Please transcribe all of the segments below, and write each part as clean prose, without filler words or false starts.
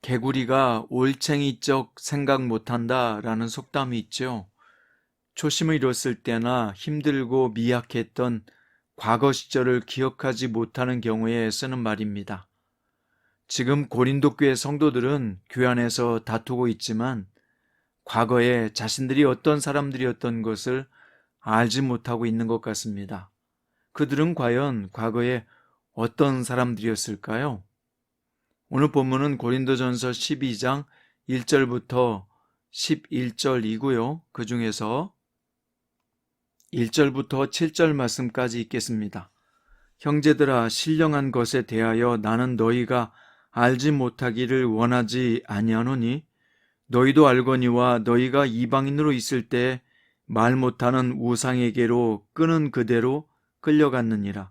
개구리가 올챙이적 생각 못한다 라는 속담이 있죠. 초심을 잃었을 때나 힘들고 미약했던 과거 시절을 기억하지 못하는 경우에 쓰는 말입니다. 지금 고린도 교회 성도들은 교회 안에서 다투고 있지만 과거에 자신들이 어떤 사람들이었던 것을 알지 못하고 있는 것 같습니다. 그들은 과연 과거에 어떤 사람들이었을까요? 오늘 본문은 고린도전서 12장 1절부터 11절이고요. 그 중에서 1절부터 7절 말씀까지 읽겠습니다. 형제들아, 신령한 것에 대하여 나는 너희가 알지 못하기를 원하지 아니하노니 너희도 알거니와 너희가 이방인으로 있을 때 말 못하는 우상에게로 끄는 그대로 끌려갔느니라.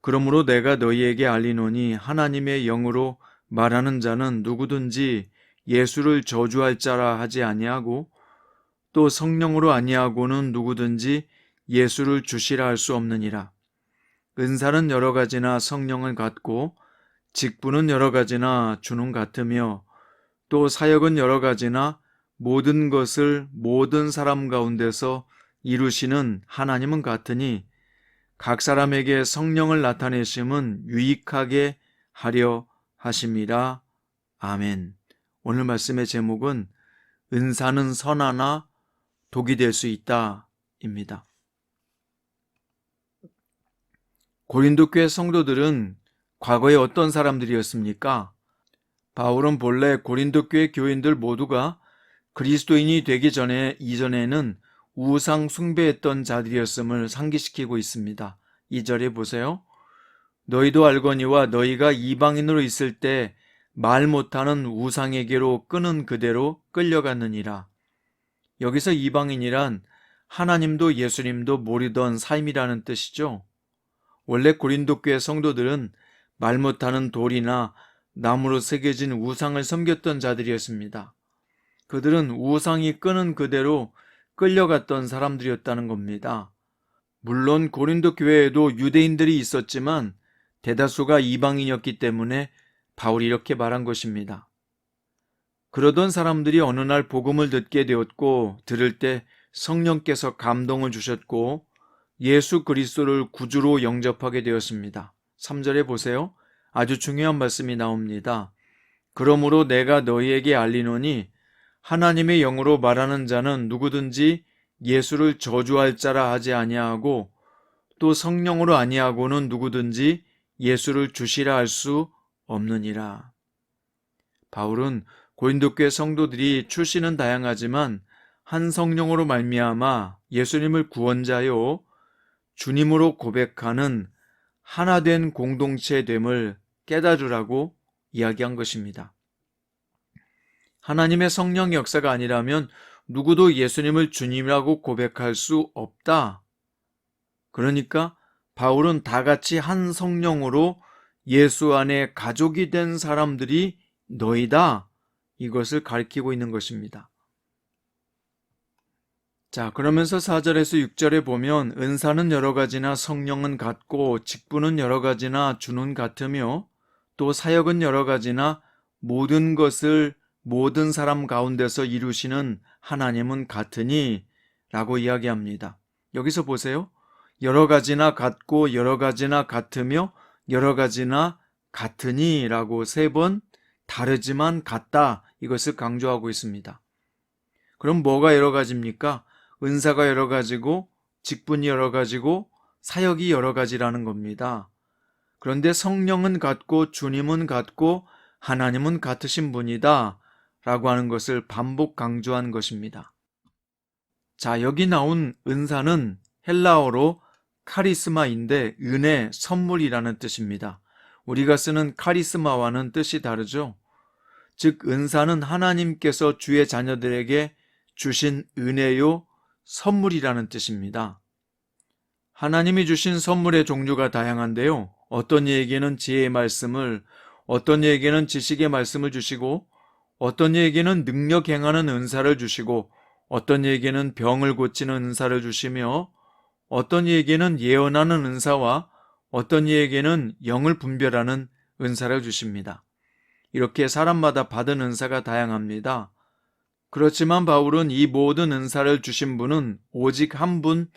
그러므로 내가 너희에게 알리노니 하나님의 영으로 말하는 자는 누구든지 예수를 저주할 자라 하지 아니하고 또 성령으로 아니하고는 누구든지 예수를 주시라 할 수 없느니라. 은사는 여러 가지나 성령은 같고 직분은 여러 가지나 주는 같으며 또 사역은 여러 가지나 모든 것을 모든 사람 가운데서 이루시는 하나님은 같으니 각 사람에게 성령을 나타내심은 유익하게 하려 하심이라. 아멘. 오늘 말씀의 제목은 은사는 선하나 독이 될 수 있다 입니다. 고린도 교회 성도들은 과거에 어떤 사람들이었습니까? 바울은 본래 고린도 교회 교인들 모두가 그리스도인이 되기 전에 이전에는 우상 숭배했던 자들이었음을 상기시키고 있습니다. 2절에 보세요. 너희도 알거니와 너희가 이방인으로 있을 때 말 못하는 우상에게로 끄는 그대로 끌려갔느니라. 여기서 이방인이란 하나님도 예수님도 모르던 삶이라는 뜻이죠. 원래 고린도 교회 성도들은 말 못하는 돌이나 나무로 새겨진 우상을 섬겼던 자들이었습니다. 그들은 우상이 끄는 그대로 끌려갔던 사람들이었다는 겁니다. 물론 고린도 교회에도 유대인들이 있었지만 대다수가 이방인이었기 때문에 바울이 이렇게 말한 것입니다. 그러던 사람들이 어느 날 복음을 듣게 되었고 들을 때 성령께서 감동을 주셨고 예수 그리스도를 구주로 영접하게 되었습니다. 3절에 보세요. 아주 중요한 말씀이 나옵니다. 그러므로 내가 너희에게 알리노니 하나님의 영으로 말하는 자는 누구든지 예수를 저주할 자라 하지 아니하고 또 성령으로 아니하고는 누구든지 예수를 주시라 할 수 없느니라. 바울은 고린도 교회 성도들이 출신은 다양하지만 한 성령으로 말미암아 예수님을 구원자요 주님으로 고백하는 하나된 공동체됨을 깨달으라고 이야기한 것입니다. 하나님의 성령의 역사가 아니라면 누구도 예수님을 주님이라고 고백할 수 없다. 그러니까 바울은 다 같이 한 성령으로 예수 안에 가족이 된 사람들이 너희다. 이것을 가리키고 있는 것입니다. 자, 그러면서 4절에서 6절에 보면 은사는 여러 가지나 성령은 같고 직분은 여러 가지나 주는 같으며 또 사역은 여러 가지나 모든 것을 모든 사람 가운데서 이루시는 하나님은 같으니 라고 이야기합니다. 여기서 보세요. 여러 가지나 같고 여러 가지나 같으며 여러 가지나 같으니 라고 3번 다르지만 같다 이것을 강조하고 있습니다. 그럼 뭐가 여러 가지입니까? 은사가 여러 가지고 직분이 여러 가지고 사역이 여러 가지라는 겁니다. 그런데 성령은 같고 주님은 같고 하나님은 같으신 분이다 라고 하는 것을 반복 강조한 것입니다. 자, 여기 나온 은사는 헬라어로 카리스마인데 은혜, 선물이라는 뜻입니다. 우리가 쓰는 카리스마와는 뜻이 다르죠. 즉 은사는 하나님께서 주의 자녀들에게 주신 은혜요 선물이라는 뜻입니다. 하나님이 주신 선물의 종류가 다양한데요. 어떤 이에게는 지혜의 말씀을, 어떤 이에게는 지식의 말씀을 주시고 어떤 이에게는 능력 행하는 은사를 주시고 어떤 이에게는 병을 고치는 은사를 주시며 어떤 이에게는 예언하는 은사와 어떤 이에게는 영을 분별하는 은사를 주십니다. 이렇게 사람마다 받은 은사가 다양합니다. 그렇지만 바울은 이 모든 은사를 주신 분은 오직 한 분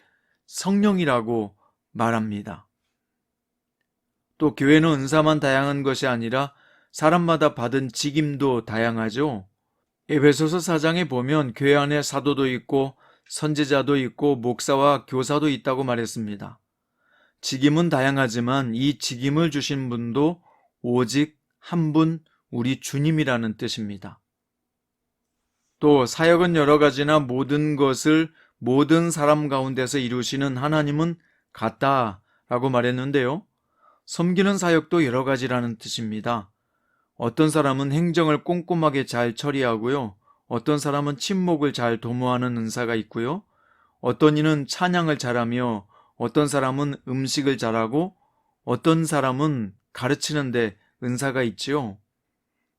성령이라고 말합니다. 또 교회는 은사만 다양한 것이 아니라 사람마다 받은 직임도 다양하죠. 에베소서 4장에 보면 교회 안에 사도도 있고 선지자도 있고 목사와 교사도 있다고 말했습니다. 직임은 다양하지만 이 직임을 주신 분도 오직 한 분 우리 주님이라는 뜻입니다. 또 사역은 여러 가지나 모든 것을 모든 사람 가운데서 이루시는 하나님은 같다라고 말했는데요. 섬기는 사역도 여러 가지라는 뜻입니다. 어떤 사람은 행정을 꼼꼼하게 잘 처리하고요. 어떤 사람은 친목을 잘 도모하는 은사가 있고요. 어떤 이는 찬양을 잘하며 어떤 사람은 음식을 잘하고 어떤 사람은 가르치는데 은사가 있지요.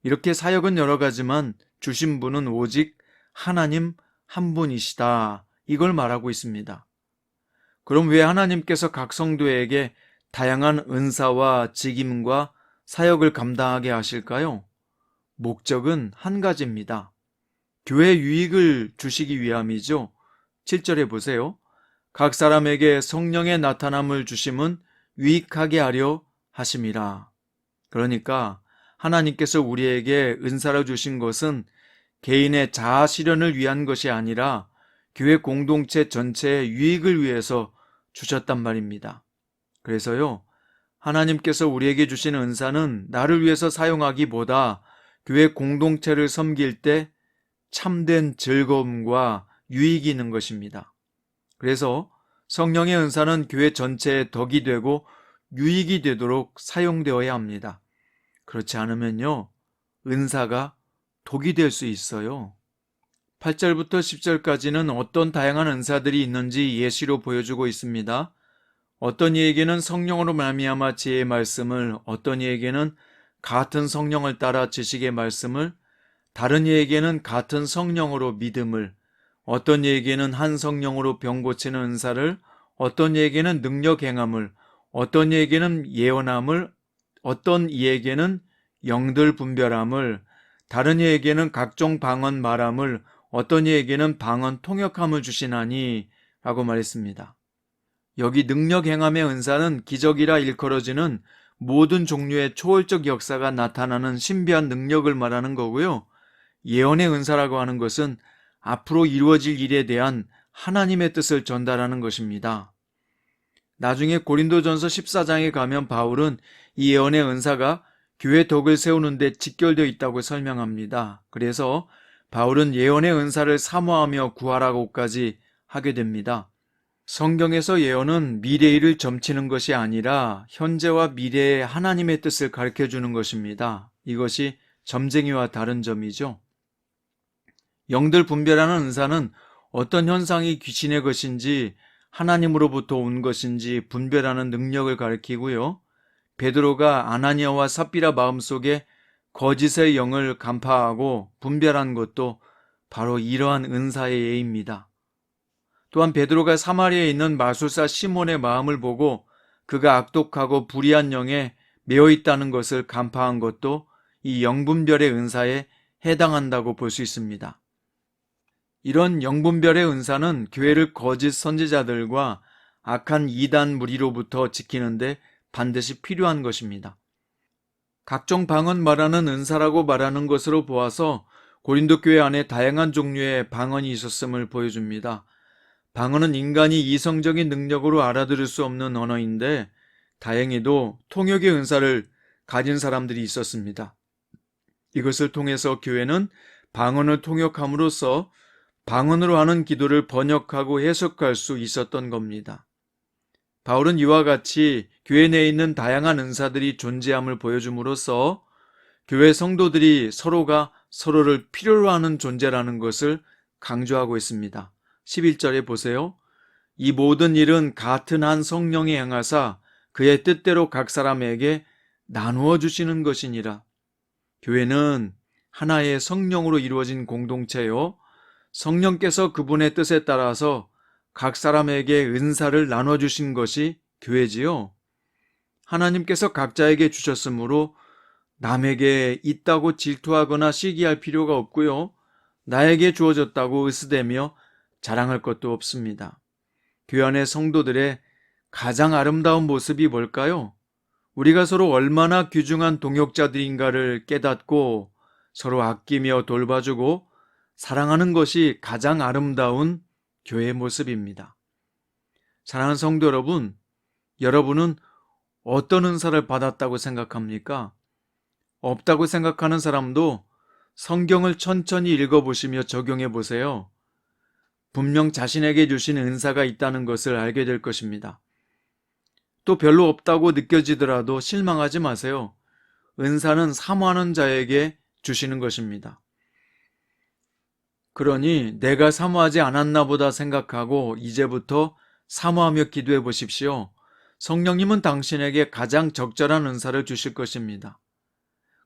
이렇게 사역은 여러 가지만 주신 분은 오직 하나님 한 분이시다. 이걸 말하고 있습니다. 그럼 왜 하나님께서 각 성도에게 다양한 은사와 직임과 사역을 감당하게 하실까요? 목적은 한 가지입니다. 교회 유익을 주시기 위함이죠. 7절에 보세요. 각 사람에게 성령의 나타남을 주심은 유익하게 하려 하심이라. 그러니까 하나님께서 우리에게 은사를 주신 것은 개인의 자아 실현을 위한 것이 아니라 교회 공동체 전체의 유익을 위해서 주셨단 말입니다. 그래서요, 하나님께서 우리에게 주신 은사는 나를 위해서 사용하기보다 교회 공동체를 섬길 때 참된 즐거움과 유익이 있는 것입니다. 그래서 성령의 은사는 교회 전체의 덕이 되고 유익이 되도록 사용되어야 합니다. 그렇지 않으면요, 은사가 독이 될 수 있어요. 8절부터 10절까지는 어떤 다양한 은사들이 있는지 예시로 보여주고 있습니다. 어떤 이에게는 성령으로 말미암아 지혜의 말씀을, 어떤 이에게는 같은 성령을 따라 지식의 말씀을, 다른 이에게는 같은 성령으로 믿음을, 어떤 이에게는 한 성령으로 병 고치는 은사를, 어떤 이에게는 능력 행함을, 어떤 이에게는 예언함을, 어떤 이에게는 영들 분별함을, 다른 이에게는 각종 방언 말함을, 어떤 이에게는 방언 통역함을 주시나니 라고 말했습니다. 여기 능력 행함의 은사는 기적이라 일컬어지는 모든 종류의 초월적 역사가 나타나는 신비한 능력을 말하는 거고요. 예언의 은사라고 하는 것은 앞으로 이루어질 일에 대한 하나님의 뜻을 전달하는 것입니다. 나중에 고린도전서 14장에 가면 바울은 이 예언의 은사가 교회 덕을 세우는 데 직결되어 있다고 설명합니다. 그래서 바울은 예언의 은사를 사모하며 구하라고까지 하게 됩니다. 성경에서 예언은 미래 일을 점치는 것이 아니라 현재와 미래의 하나님의 뜻을 가르쳐주는 것입니다. 이것이 점쟁이와 다른 점이죠. 영들 분별하는 은사는 어떤 현상이 귀신의 것인지 하나님으로부터 온 것인지 분별하는 능력을 가리키고요. 베드로가 아나니아와 삽비라 마음속에 거짓의 영을 간파하고 분별한 것도 바로 이러한 은사의 예입니다. 또한 베드로가 사마리아에 있는 마술사 시몬의 마음을 보고 그가 악독하고 불의한 영에 매여 있다는 것을 간파한 것도 이 영분별의 은사에 해당한다고 볼 수 있습니다. 이런 영분별의 은사는 교회를 거짓 선지자들과 악한 이단 무리로부터 지키는데 반드시 필요한 것입니다. 각종 방언 말하는 은사라고 말하는 것으로 보아서 고린도 교회 안에 다양한 종류의 방언이 있었음을 보여줍니다. 방언은 인간이 이성적인 능력으로 알아들을 수 없는 언어인데 다행히도 통역의 은사를 가진 사람들이 있었습니다. 이것을 통해서 교회는 방언을 통역함으로써 방언으로 하는 기도를 번역하고 해석할 수 있었던 겁니다. 바울은 이와 같이 교회 내에 있는 다양한 은사들이 존재함을 보여줌으로써 교회 성도들이 서로가 서로를 필요로 하는 존재라는 것을 강조하고 있습니다. 11절에 보세요. 이 모든 일은 같은 한 성령이 행하사 그의 뜻대로 각 사람에게 나누어 주시는 것이니라. 교회는 하나의 성령으로 이루어진 공동체요. 성령께서 그분의 뜻에 따라서 각 사람에게 은사를 나눠주신 것이 교회지요. 하나님께서 각자에게 주셨으므로 남에게 있다고 질투하거나 시기할 필요가 없고요. 나에게 주어졌다고 으스대며 자랑할 것도 없습니다. 교회 안의 성도들의 가장 아름다운 모습이 뭘까요? 우리가 서로 얼마나 귀중한 동역자들인가를 깨닫고 서로 아끼며 돌봐주고 사랑하는 것이 가장 아름다운 교회의 모습입니다. 사랑하는 성도 여러분, 여러분은 어떤 은사를 받았다고 생각합니까? 없다고 생각하는 사람도 성경을 천천히 읽어보시며 적용해 보세요. 분명 자신에게 주신 은사가 있다는 것을 알게 될 것입니다. 또 별로 없다고 느껴지더라도 실망하지 마세요. 은사는 사모하는 자에게 주시는 것입니다. 그러니 내가 사모하지 않았나 보다 생각하고 이제부터 사모하며 기도해 보십시오. 성령님은 당신에게 가장 적절한 은사를 주실 것입니다.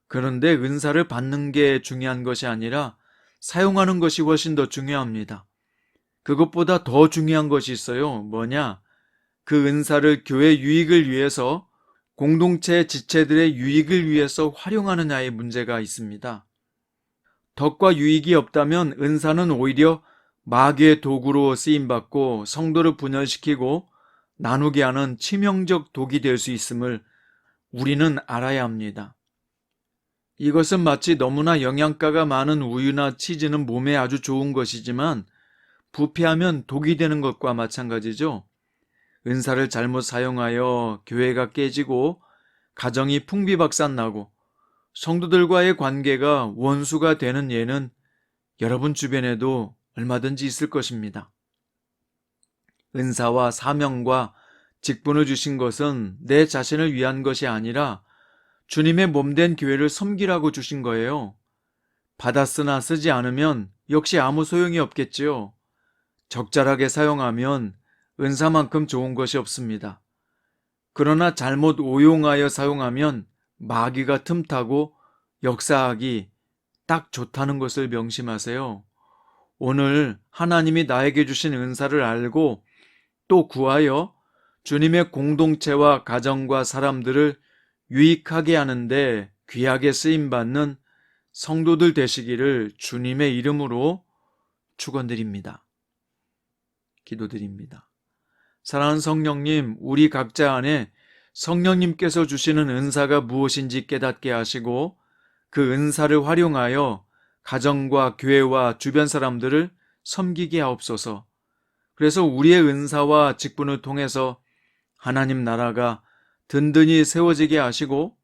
그런데 은사를 받는 게 중요한 것이 아니라 사용하는 것이 훨씬 더 중요합니다. 그것보다 더 중요한 것이 있어요. 뭐냐? 그 은사를 교회 유익을 위해서, 공동체 지체들의 유익을 위해서 활용하느냐의 문제가 있습니다. 덕과 유익이 없다면 은사는 오히려 마귀의 도구로 쓰임받고 성도를 분열시키고 나누게 하는 치명적 독이 될 수 있음을 우리는 알아야 합니다. 이것은 마치 너무나 영양가가 많은 우유나 치즈는 몸에 아주 좋은 것이지만 부패하면 독이 되는 것과 마찬가지죠. 은사를 잘못 사용하여 교회가 깨지고 가정이 풍비박산나고 성도들과의 관계가 원수가 되는 예는 여러분 주변에도 얼마든지 있을 것입니다. 은사와 사명과 직분을 주신 것은 내 자신을 위한 것이 아니라 주님의 몸된 교회를 섬기라고 주신 거예요. 받았으나 쓰지 않으면 역시 아무 소용이 없겠지요. 적절하게 사용하면 은사만큼 좋은 것이 없습니다. 그러나 잘못 오용하여 사용하면 마귀가 틈타고 역사하기 딱 좋다는 것을 명심하세요. 오늘 하나님이 나에게 주신 은사를 알고 또 구하여 주님의 공동체와 가정과 사람들을 유익하게 하는데 귀하게 쓰임받는 성도들 되시기를 주님의 이름으로 축원드립니다. 기도드립니다. 사랑하는 성령님, 우리 각자 안에 성령님께서 주시는 은사가 무엇인지 깨닫게 하시고 그 은사를 활용하여 가정과 교회와 주변 사람들을 섬기게 하옵소서. 그래서 우리의 은사와 직분을 통해서 하나님 나라가 든든히 세워지게 하시고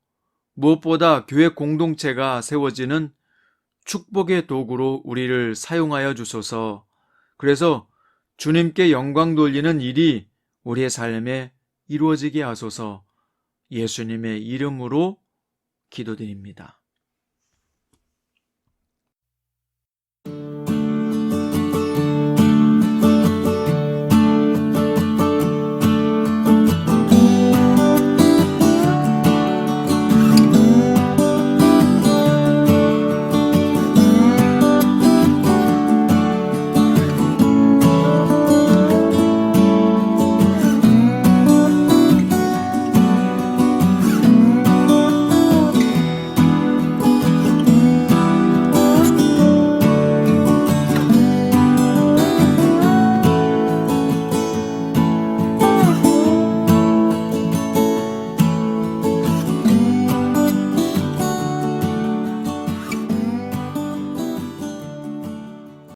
무엇보다 교회 공동체가 세워지는 축복의 도구로 우리를 사용하여 주소서. 그래서 주님께 영광 돌리는 일이 우리의 삶에 이루어지게 하소서. 예수님의 이름으로 기도드립니다.